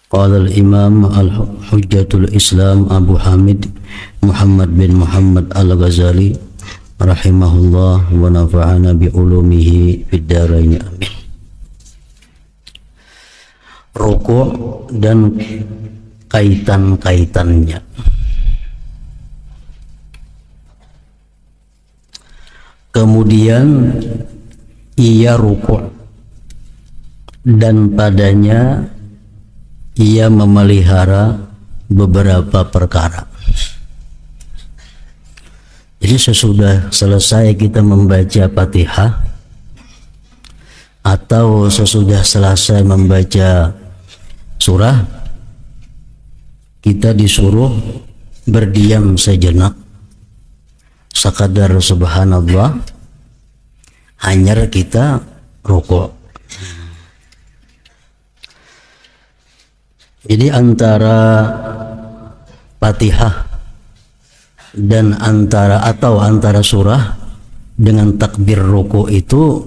Qala al-Imam al-Hujjatul Islam Abu Hamid Muhammad bin Muhammad al-Ghazali rahimahullah wa nafa'ana bi ulumihi fid dharain amin. Ruku' dan kaitan-kaitannya. Kemudian ia ruku' dan padanya ia memelihara beberapa perkara. Jadi sesudah selesai kita membaca Fatihah atau sesudah selesai membaca surah, kita disuruh berdiam sejenak, sekadar subhanallah, hanya kita rukuk. Jadi antara Fatihah dan antara surah dengan takbir ruku itu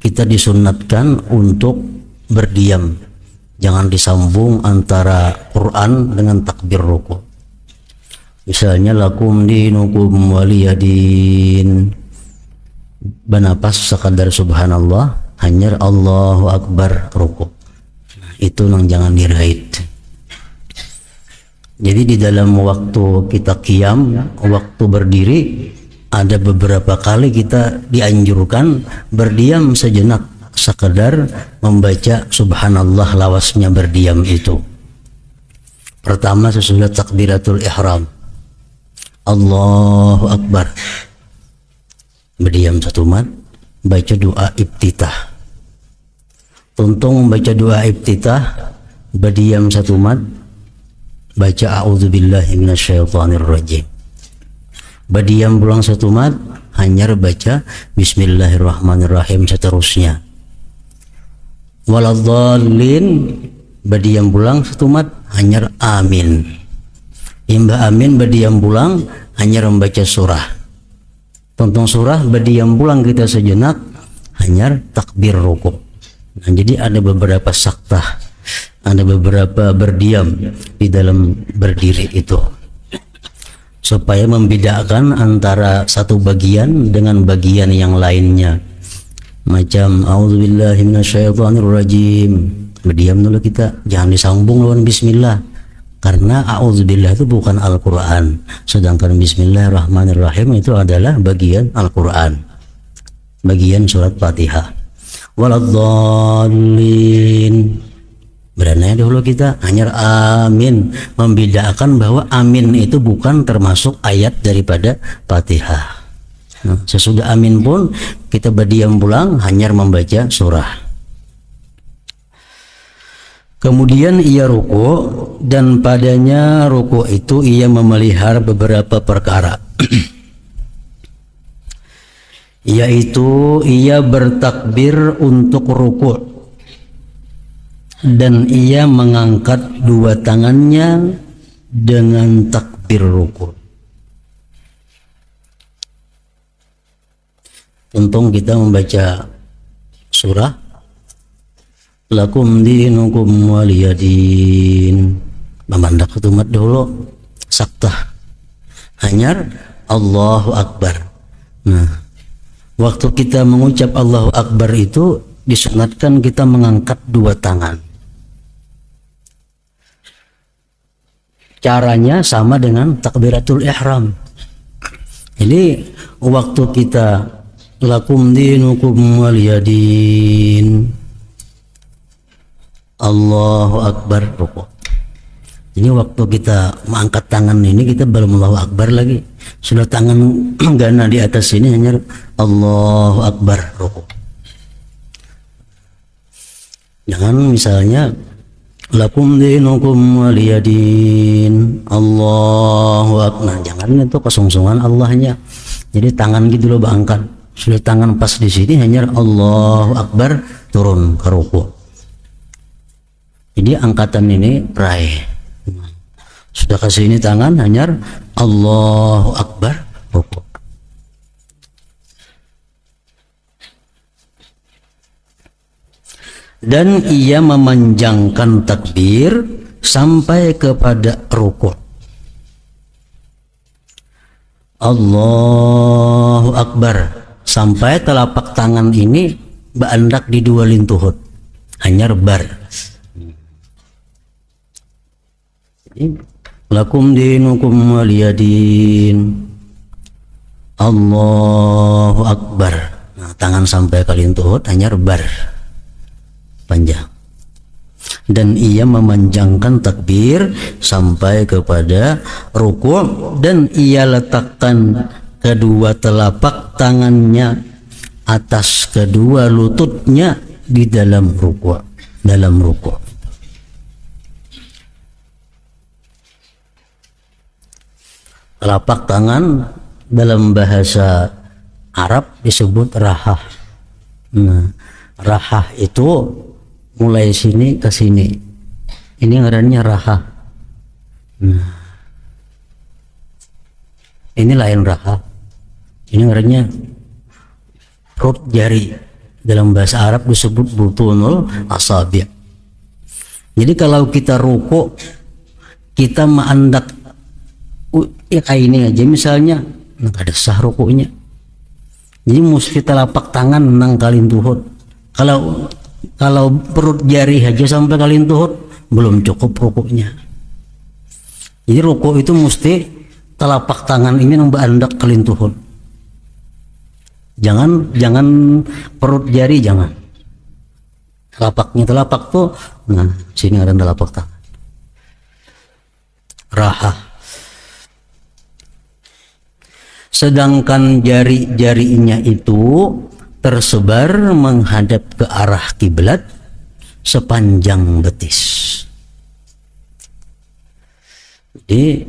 kita disunatkan untuk berdiam. Jangan disambung antara Quran dengan takbir ruku. Misalnya lakum dinukum waliyadin, banapas sekadar subhanallah, hanya Allahu Akbar ruku. Itu yang jangan diraih. Jadi di dalam waktu kita qiyam, waktu berdiri, ada beberapa kali kita dianjurkan berdiam sejenak, sekedar membaca subhanallah lawasnya berdiam itu. Pertama sesudah takbiratul ihram, Allahu Akbar, berdiam satu mat, baca doa iftitah. Tuntung membaca doa iftitah, berdiam satu mat, baca a'udzubillahi minasyaitonirrajim. Berdiam pulang satu mat, hanya baca bismillahirrahmanirrahim seterusnya. Waladhdallin, berdiam pulang satu mat, hanya amin. Imbah amin berdiam pulang, hanya membaca surah. Tuntung surah berdiam pulang kita sejenak, hanya takbir rukuk. Nah, jadi ada beberapa saktah, ada beberapa berdiam di dalam berdiri itu, supaya membedakan antara satu bagian dengan bagian yang lainnya. Macam a'udzubillahi minasyaitonirrajim, berdiam dulu kita, jangan disambung lawan bismillah, karena a'udzubillah itu bukan Al-Quran, sedangkan bismillahirrahmanirrahim itu adalah bagian Al-Quran, bagian surat Fatihah. Waladhdallin, berananya dahulu kita hanya amin, membedakan bahwa amin itu bukan termasuk ayat daripada Fatihah. Nah, sesudah amin pun kita berdiam pulang, hanya membaca surah. Kemudian ia ruku, dan padanya ruku itu ia memelihara beberapa perkara. Yaitu ia bertakbir untuk ruku' dan ia mengangkat dua tangannya dengan takbir ruku'. Untung kita membaca surah lakum dinukum waliyadin, memandak ketumat dulu saktah, hanya Allahu Akbar. Nah, waktu kita mengucap Allahu Akbar itu disunatkan kita mengangkat dua tangan. Caranya sama dengan takbiratul ihram. Jadi waktu kita lakum dinukum waliyadin, Allahu Akbar ruku'. Ini waktu kita mengangkat tangan ini kita belum Allahu Akbar lagi. Sudah tangan menggana di atas ini hanya Allahu Akbar ruku'. Jangan misalnya lakum dinukum waliyadin Allahu Akbar. Nah, jangan itu kesungsungan Allahnya. Jadi tangan gitu loh angkat. Sudah tangan pas di sini hanya Allahu Akbar turun ke ruku'. Jadi angkatan ini raih. Sudah kasih ini tangan hanya Allahu Akbar ruku'. Dan ia memanjangkan takbir sampai kepada rukuk. Allahu Akbar sampai telapak tangan ini baandak di dua lintuhut hanya bar. Lakum dinukum waliyadin. Allahu Akbar. Nah, tangan sampai ke lintuhut hanya bar panjang. Dan ia memanjangkan takbir sampai kepada rukuk, dan ia letakkan kedua telapak tangannya atas kedua lututnya di dalam rukuk. Telapak tangan dalam bahasa Arab disebut rahah. Nah, rahah itu mulai sini ke sini, ini ngarannya rahah. Nah, ini lain rahah, ini ngarannya perut jari. Dalam bahasa Arab disebut butunul asabi'. Jadi kalau kita rukuk, kita mengandak ya kayak ini aja misalnya, nggak ada sah rukuknya. Jadi mesti telapak tangan nang kalin tuhut. Kalau perut jari aja sampai kalin tuhut belum cukup rukuknya. Jadi rukuk itu mesti telapak tangan ini nambah andak kalin tuhut. Jangan perut jari, jangan. Telapak tuh, nah sini ada telapak tangan. Rahah. Sedangkan jari-jarinya itu tersebar menghadap ke arah kiblat sepanjang betis. Jadi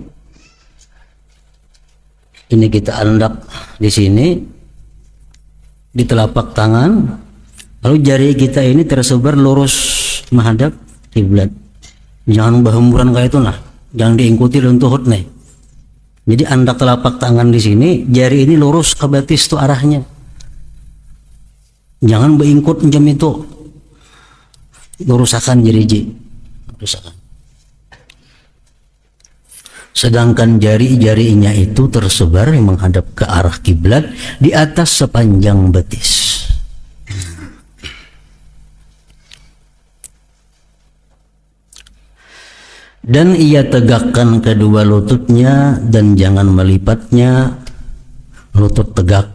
ini kita andak di sini di telapak tangan, lalu jari kita ini tersebar lurus menghadap kiblat. Jangan berhemburan kayak itu, nah jangan diikuti lentuhut nih. Jadi andak telapak tangan di sini, jari ini lurus ke betis tuh arahnya. Jangan beingkut jam itu, lurusakan jari-jari, lurusakan. Sedangkan jari-jarinya itu tersebar menghadap ke arah kiblat di atas sepanjang betis. Dan ia tegakkan kedua lututnya dan jangan melipatnya, lutut tegak.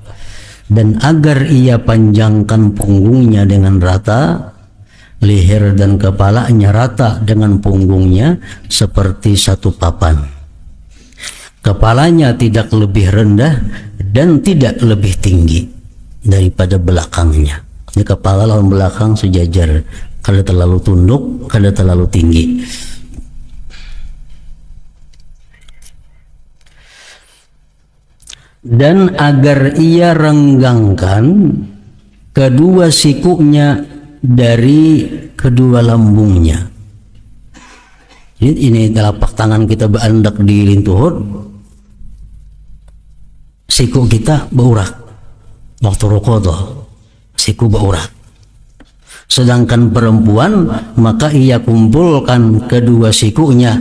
Dan agar ia panjangkan punggungnya dengan rata, leher dan kepalanya rata dengan punggungnya seperti satu papan. Kepalanya tidak lebih rendah dan tidak lebih tinggi daripada belakangnya. Ini kepala lawan belakang sejajar, kada terlalu tunduk, kada terlalu tinggi. Dan agar ia renggangkan kedua sikunya dari kedua lambungnya. Jadi ini telapak tangan kita berandak di lintuhut, siku kita beurak waktu rukuk tuh, siku beurak. Sedangkan perempuan maka ia kumpulkan kedua sikunya,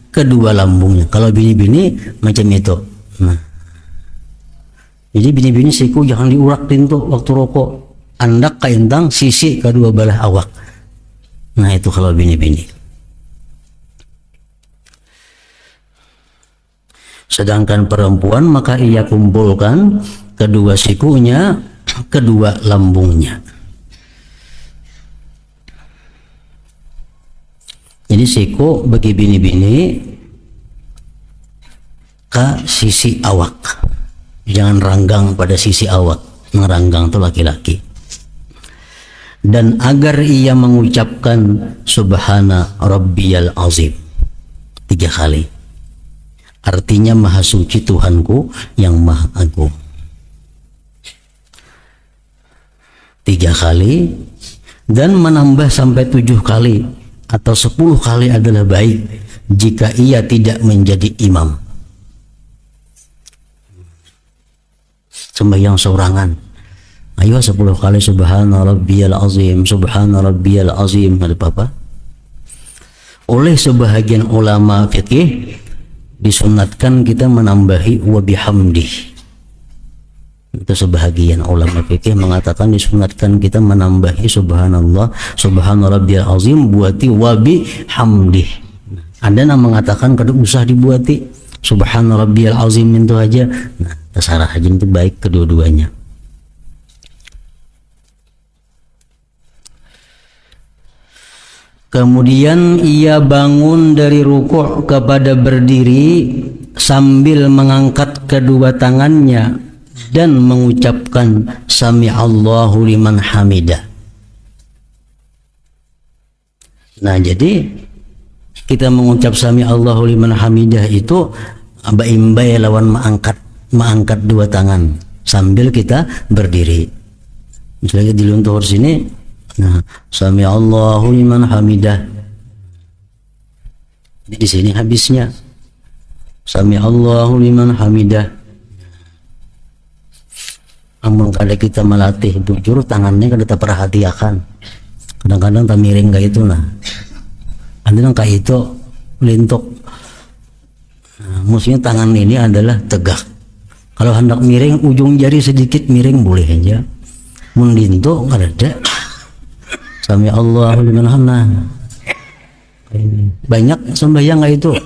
kedua lambungnya. Kalau bini-bini macam itu. Nah, jadi bini-bini siku jangan diurak pintu waktu rokok, andak kaintang sisi kedua belah awak. Nah itu kalau bini-bini. Sedangkan perempuan maka ia kumpulkan kedua sikunya, kedua lambungnya. Jadi siku bagi bini-bini ke sisi awak. Jangan ranggang pada sisi awak, meranggang itu laki-laki. Dan agar ia mengucapkan Subhana Rabbiyal Azim 3 kali. Artinya Maha Suci Tuhanku yang Maha Agung. 3 kali, dan menambah sampai 7 kali atau 10 kali adalah baik jika ia tidak menjadi imam. Sembahyang seorangan, ayo 10 kali Subhana Rabbiyal Azim, Subhana Rabbiyal Azim, ada apa-apa. oleh sebahagian ulama fikih disunatkan kita menambahi wa bihamdih. Itu sebahagian ulama fikih mengatakan disunatkan kita menambahi subhanallah subhana rabbiyal azim buati wa bihamdih. Ada yang mengatakan kada usah dibuati subhana rabbiyal azim itu aja. Nah, terserah aja, itu baik kedua-duanya. Kemudian ia bangun dari rukuk kepada berdiri sambil mengangkat kedua tangannya dan mengucapkan sami Allahu liman hamidah. Nah, jadi kita mengucap sami Allahu liman hamidah itu imbai lawan mengangkat dua tangan sambil kita berdiri. Misalnya di luntur sini, nah, sami Allahu liman hamidah. Di sini habisnya sami Allahu liman hamidah. Namun kada kita melatih jujur tangannya kada kita perhatikan. Kadang-kadang tak miring kayak itu nah. Ada yang kayak itu lintuk. Nah, maksudnya tangan ini adalah tegak. Kalau hendak miring ujung jari sedikit miring boleh aja. Mun lintuk kada ada. Sami Allahu liman hamidah. Banyak sembahyang kayak itu.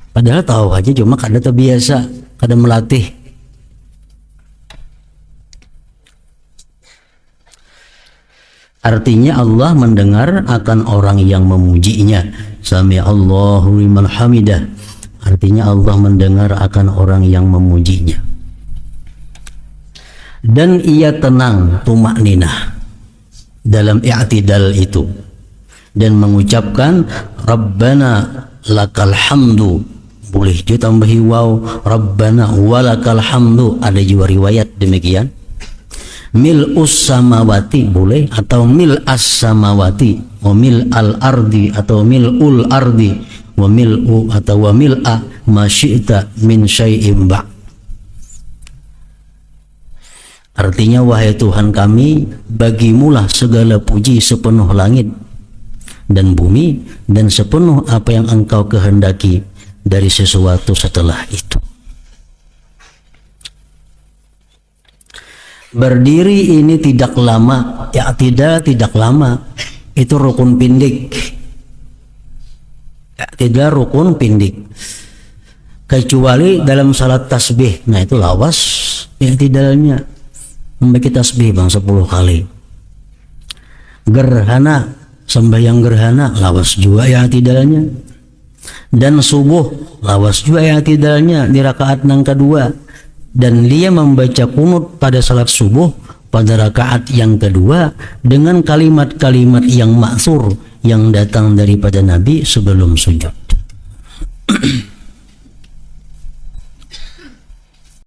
Padahal tahu aja cuma kada terbiasa, kada melatih. Artinya Allah mendengar akan orang yang memujinya. Sami Allahu liman hamidah. Artinya Allah mendengar akan orang yang memujinya. Dan ia tenang, tumakninah dalam i'tidal itu dan mengucapkan Rabbana lakal hamdu. Boleh juga tambahi waw, Rabbana walakal hamdu. Ada juga riwayat demikian. Mil'us samawati boleh, atau mil'as samawati, wa mil'al ardi atau mil'ul ardi, wa mil'u atau wa mil'a ma syi'ta min syai'im ba'. Artinya wahai Tuhan kami, bagimulah segala puji sepenuh langit dan bumi dan sepenuh apa yang engkau kehendaki dari sesuatu setelah itu. Berdiri ini tidak lama, ya tidak lama. Itu rukun pindik. Ya, tidak rukun pindik. Kecuali dalam salat tasbih. Nah itu lawas ya tidaknya. Membaca tasbih bang 10 kali. Gerhana, sembahyang gerhana lawas juga ya tidaknya. Dan subuh lawas juga ya tidaknya di rakaat yang kedua. Dan dia membaca kunut pada salat subuh pada rakaat yang kedua dengan kalimat-kalimat yang maksur yang datang daripada Nabi sebelum sujud.